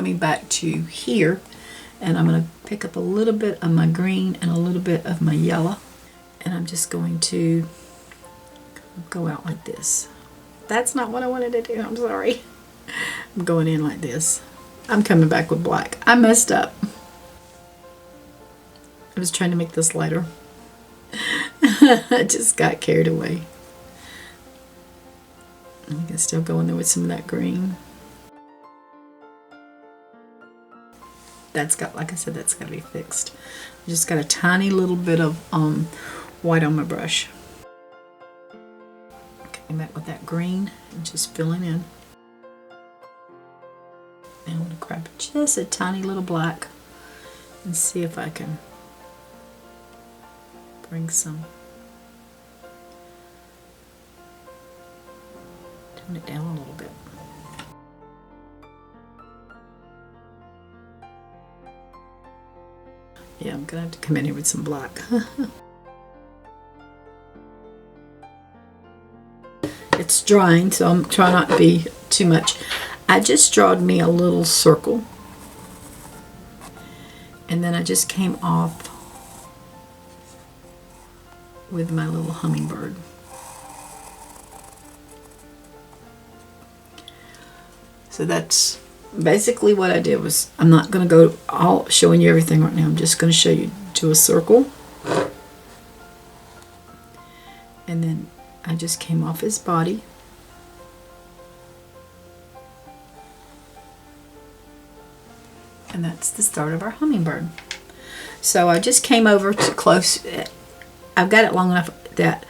coming back to here, and I'm going to pick up a little bit of my green and a little bit of my yellow, and I'm just going to go out like this. That's not what I wanted to do, I'm sorry. I'm going in like this. I'm coming back with black. I messed up. I was trying to make this lighter. I just got carried away. You can still go in there with some of that green. That's got, like I said, that's got to be fixed. I just got a tiny little bit of white on my brush. Coming back with that green and just filling in. And I'm going to grab just a tiny little black and see if I can bring some, tone it down a little bit. Yeah, I'm gonna have to come in here with some black. It's drying, so I'm trying not to be too much. I just drawed me a little circle, and then I just came off with my little hummingbird. So that's basically what I did. Was I'm not going to go all showing you everything right now. I'm just going to show you to a circle, and then I just came off his body, and that's the start of our hummingbird. So I just came over to close. I've got it long enough that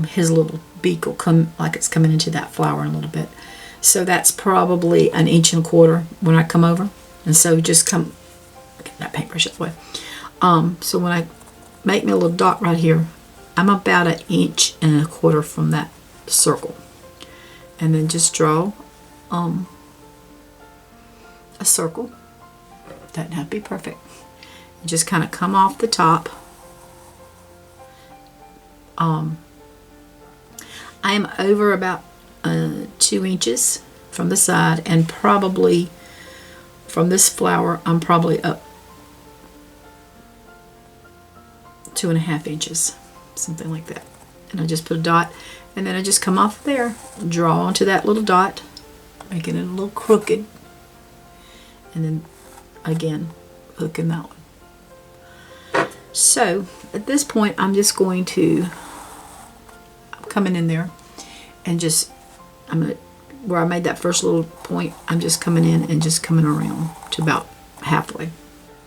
his little beak will come like it's coming into that flower a little bit. So that's probably 1.25 inches when I come over. And so just come, get that paintbrush out of the way. So when I make me a little dot right here, I'm about 1.25 inches from that circle. And then just draw a circle. Doesn't have to be perfect. You just kind of come off the top. I am over about 2 inches from the side, and probably from this flower I'm probably up 2.5 inches, something like that. And I just put a dot, and then I just come off there, draw onto that little dot, making it a little crooked, and then again hook in that one. So at this point I'm just going to coming in there and just where I made that first little point, I'm just coming in and just coming around to about halfway.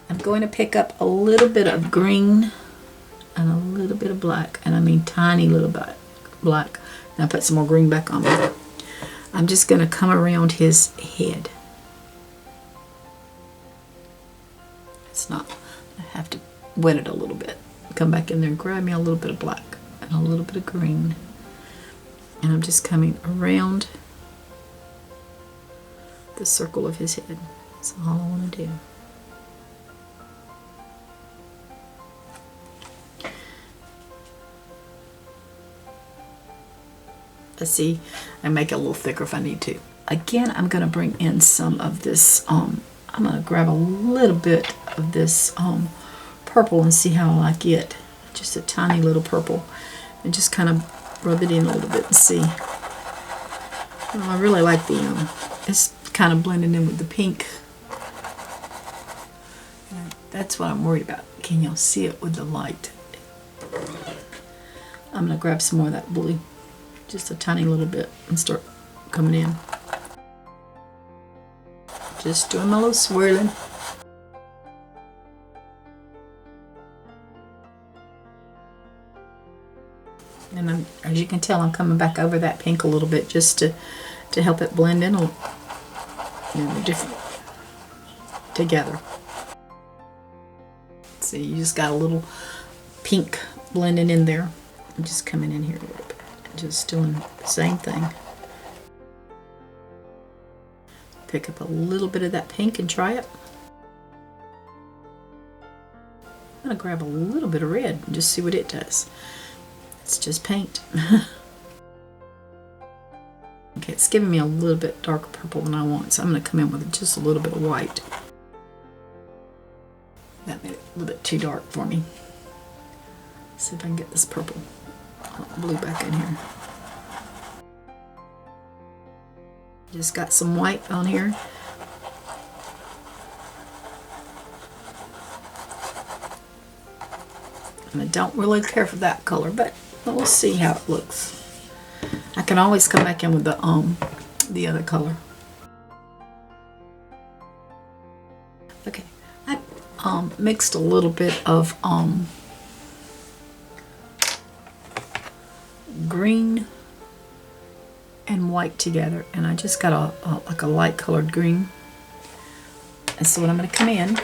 I'm going to pick up a little bit of green and a little bit of black, and I mean tiny little bit black. Now put some more green back on there. I'm just going to come around his head. It's not, I have to wet it a little bit. Come back in there and grab me a little bit of black and a little bit of green. And I'm just coming around the circle of his head. That's all I want to do. Let's see, I make it a little thicker if I need to. Again, I'm going to bring in some of this, I'm going to grab a little bit of this purple and see how I like it. Just a tiny little purple. And just kind of rub it in a little bit and see. Well, I really like the, it's kind of blending in with the pink. And that's what I'm worried about. Can y'all see it with the light? I'm going to grab some more of that blue. Just a tiny little bit and start coming in. Just doing my little swirling. And as you can tell, I'm coming back over that pink a little bit just to help it blend in a different together. See, you just got a little pink blending in there. I'm just coming in here a little bit, just doing the same thing. Pick up a little bit of that pink and try it. I'm gonna grab a little bit of red and just see what it does. It's just paint. Okay, it's giving me a little bit darker purple than I want, so I'm going to come in with just a little bit of white. That made it a little bit too dark for me. Let's see if I can get this purple blue back in here. Just got some white on here. And I don't really care for that color, but we'll see how it looks. I can always come back in with the other color. Okay, I mixed a little bit of green and white together, and I just got like a light colored green. And so what I'm going to come in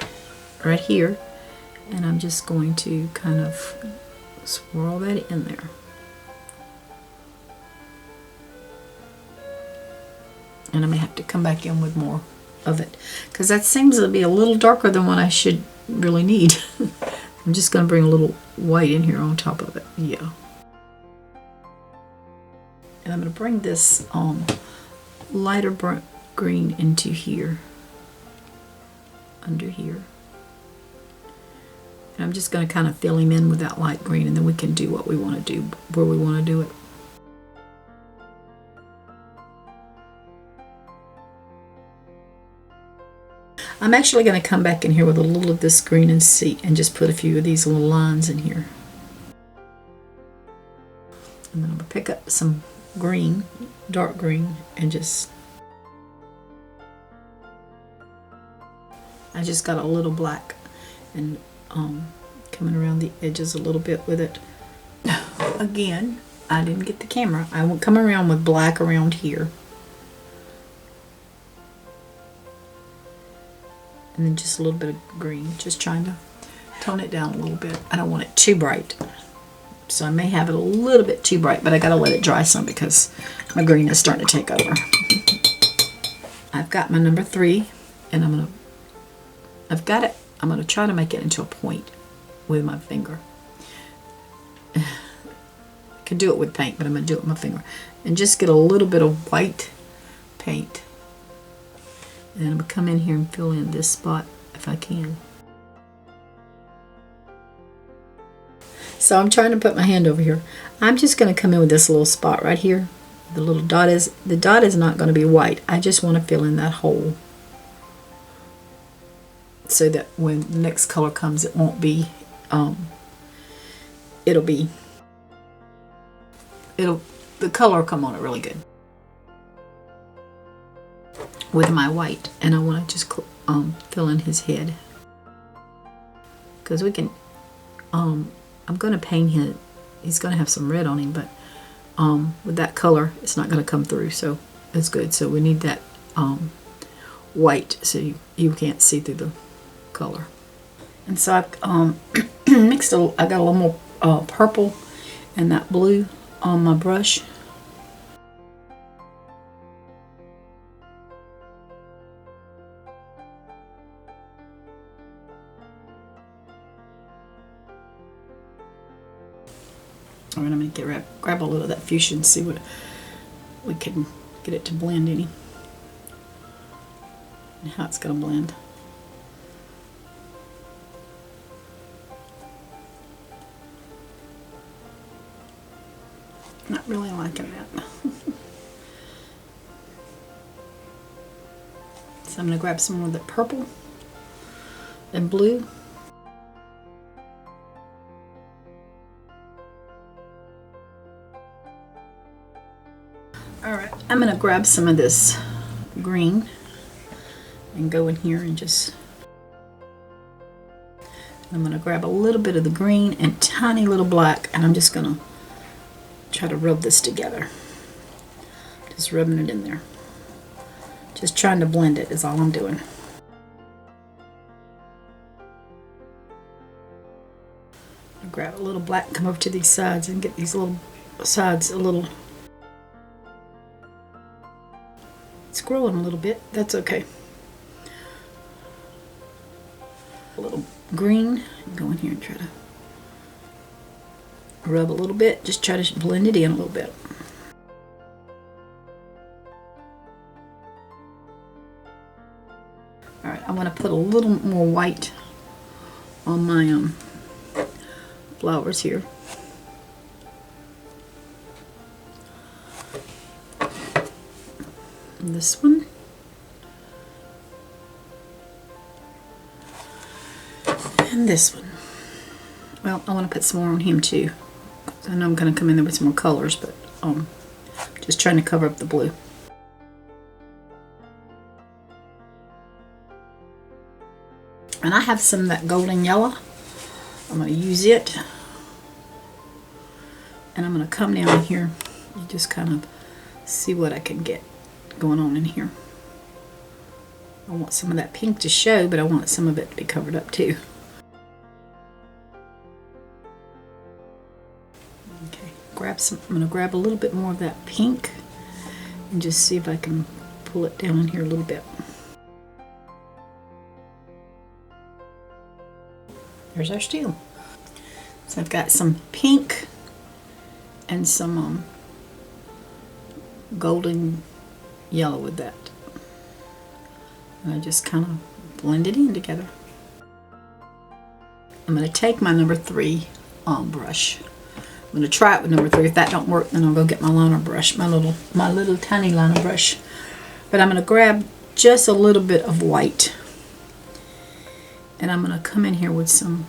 right here, and I'm just going to kind of swirl that in there. And I may have to come back in with more of it, because that seems to be a little darker than what I should really need. I'm just going to bring a little white in here on top of it. Yeah. And I'm going to bring this lighter burnt green into here, under here. And I'm just going to kind of fill him in with that light green, and then we can do what we want to do, where we want to do it. I'm actually going to come back in here with a little of this green and see, and just put a few of these little lines in here. And then I'm going to pick up some green, dark green, and I just got a little black and coming around the edges a little bit with it. Again, I didn't get the camera. I will come around with black around here. And then just a little bit of green, just trying to tone it down a little bit. I don't want it too bright. So I may have it a little bit too bright, but I gotta let it dry some because my green is starting to take over. I've got my number 3, and I'm gonna try to make it into a point with my finger. I can do it with paint, but I'm gonna do it with my finger. And just get a little bit of white paint. And then I'm gonna come in here and fill in this spot if I can. So I'm trying to put my hand over here. I'm just going to come in with this little spot right here. The little dot is not going to be white. I just want to fill in that hole, so that when the next color comes, it won't be the color will come on it really good with my white. And I want to just fill in his head, because we can I'm going to paint him. He's going to have some red on him, but with that color, it's not going to come through, so it's good. So we need that white, so you can't see through the color. And so I've mixed I got a little more purple and that blue on my brush. All right, I'm going to grab a little of that fuchsia and see what we can get it to blend any, and how it's going to blend. Not really liking that. So I'm going to grab some of the purple and blue. Alright, I'm going to grab some of this green and go in here and I'm going to grab a little bit of the green and tiny little black, and I'm just going to try to rub this together. Just rubbing it in there. Just trying to blend it is all I'm doing. I'll grab a little black and come over to these sides and get these little sides a little. It's growing a little bit. That's okay. A little green. Go in here and try to rub a little bit. Just try to blend it in a little bit. Alright, I want to put a little more white on my flowers here. And this one. And this one. Well, I want to put some more on him too. I know I'm going to come in there with some more colors, but just trying to cover up the blue. And I have some of that golden yellow. I'm going to use it. And I'm going to come down here and just kind of see what I can get going on in here. I want some of that pink to show, but I want some of it to be covered up too. Okay, I'm going to grab a little bit more of that pink and just see if I can pull it down in here a little bit. There's our stem. So I've got some pink and some golden yellow with that. And I just kind of blend it in together. I'm going to take my number 3 brush. I'm going to try it with number 3. If that don't work, then I'll go get my liner brush, my little tiny liner brush. But I'm going to grab just a little bit of white. And I'm going to come in here with some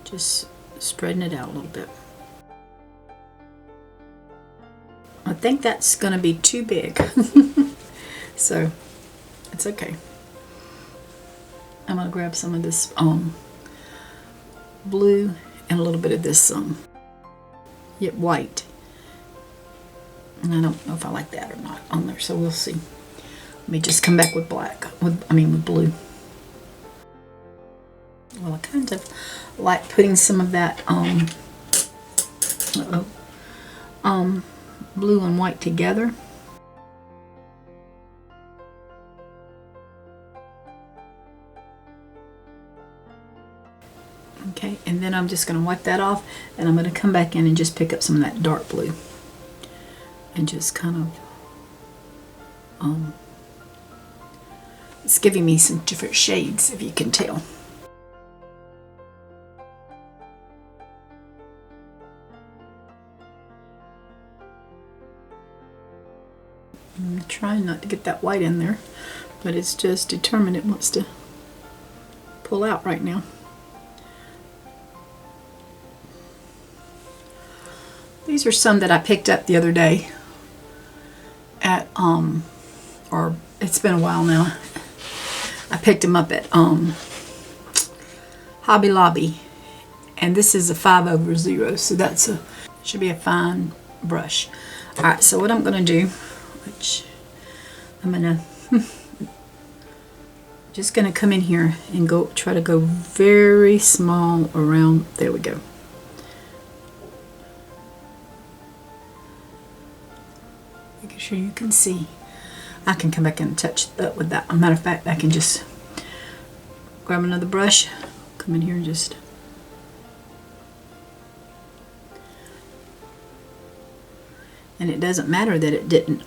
just spreading it out a little bit. I think that's going to be too big. So it's okay. I'm going to grab some of this blue and a little bit of this yet white. And I don't know if I like that or not on there, so we'll see. Let me just come back with black, with blue. Well, I kind of like putting some of that blue and white together. Okay, and then I'm just going to wipe that off, and I'm going to come back in and just pick up some of that dark blue. And just kind of, it's giving me some different shades, if you can tell. I'm trying not to get that white in there, but it's just determined it wants to pull out right now. These are some that I picked up the other day at, or it's been a while now. I picked them up at Hobby Lobby, and this is a 5/0, so that's should be a fine brush. All right, so what I'm going to do, which I'm going to just going to come in here and try to go very small around. There we go. Making sure you can see. I can come back and touch that with that. As a matter of fact, I can just grab another brush, come in here and just and it doesn't matter that it didn't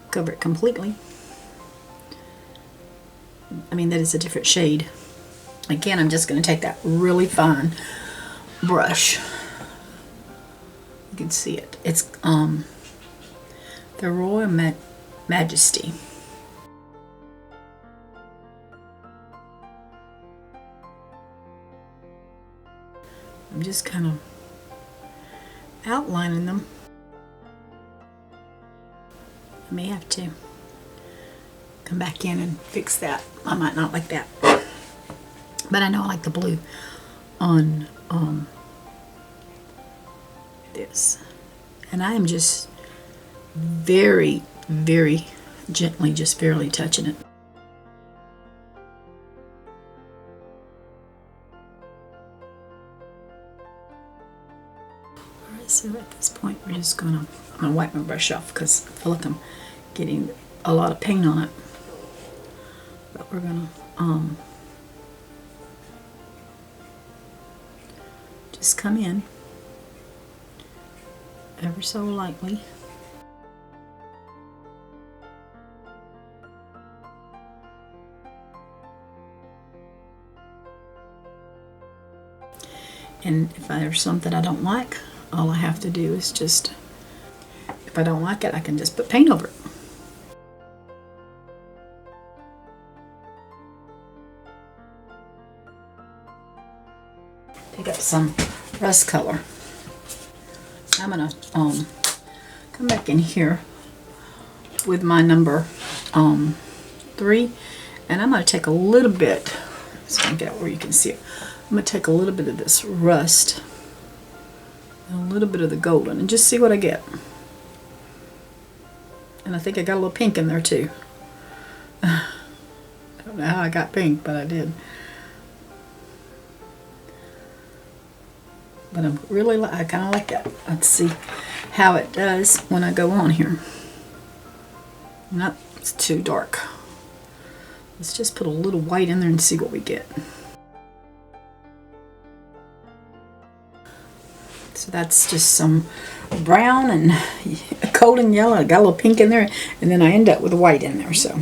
cover it completely. I mean, that is a different shade. Again, I'm just going to take that really fine brush. You can see it. It's the Royal Majesty. I'm just kind of outlining them. I may have to come back in and fix that. I might not like that, but I know I like the blue on this. And I am just very, very gently, just barely touching it. Alright, so at this point we're just I'm gonna wipe my brush off because I feel like I'm getting a lot of paint on it. But we're gonna Just come in ever so lightly. And if there's something I don't like, all I have to do is just, if I don't like it, I can just put paint over it. Pick up some rust color. I'm gonna come back in here with my number 3, and I'm gonna take a little bit, so I can get out where you can see it. I'm going to take a little bit of this rust and a little bit of the golden and just see what I get. And I think I got a little pink in there too. I don't know how I got pink, but I did. But I kind of like that. Let's see how it does when I go on here. Nope, it's too dark. Let's just put a little white in there and see what we get. So that's just some brown and golden yellow. I got a little pink in there, and then I end up with white in there. So